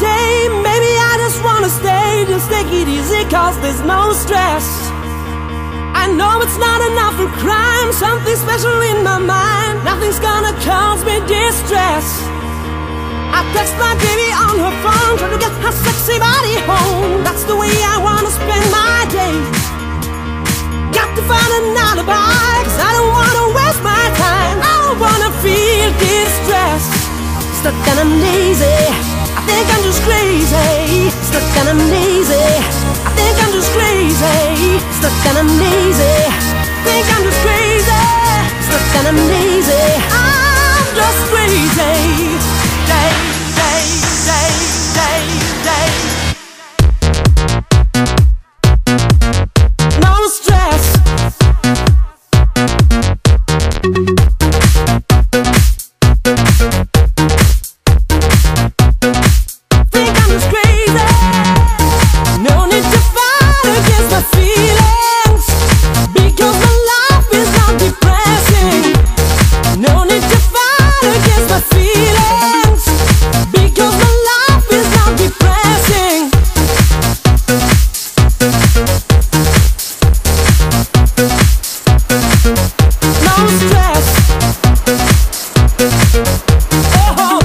today. Maybe I just wanna stay, just take it easy, cause there's no stress. I know it's not enough for crime, something special in my mind. Nothing's gonna cause me distress. I text my baby on her phone, trying to get her sexy body home. That's the way I wanna spend my day. Got to find an alibi, cause I don't wanna waste my time. I don't wanna feel distressed. Stuck and I'm lazy, I think I'm just crazy. Stuck and I'm lazy, I think I'm just crazy. Stuck and I'm lazy, think I'm just crazy. Stuck and I'm lazy, I'm just crazy. Day, day, day, day, day. No stress. Think I'm just crazy. No need to fight against my feelings, because my life is not depressing. No need to fight against my feelings, because my life is not depressing. No stress. Oh.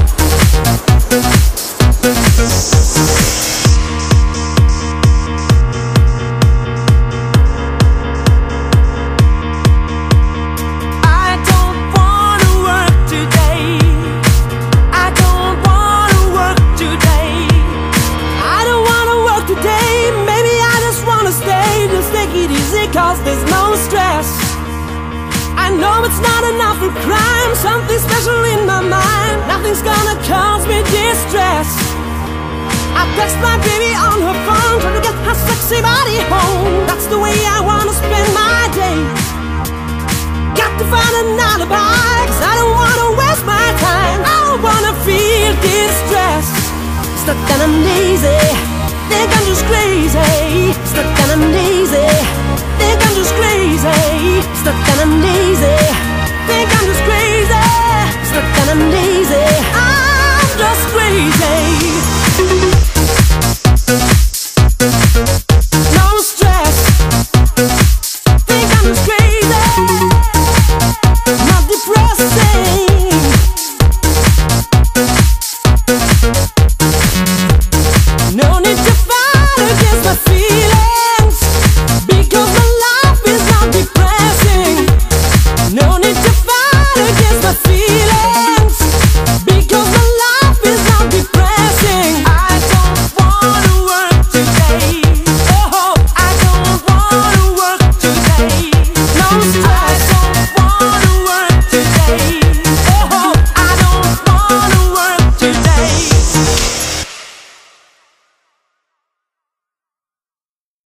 I don't wanna work today. I don't wanna work today. I don't wanna work today. Maybe I just wanna stay, just take it easy, cause there's no stress. I know it's not enough for crime, something special in my mind. Nothing's gonna cause me distress. I text my baby on her phone, trying to get her sexy body home. That's the way I wanna spend my day. Got to find an alibi, cause I don't wanna waste my time. I don't wanna feel distressed. Stuck and I'm lazy, think I'm just crazy. Stuck and I'm lazy, think I'm just crazy. Stuck and I'm lazy, think I'm just crazy.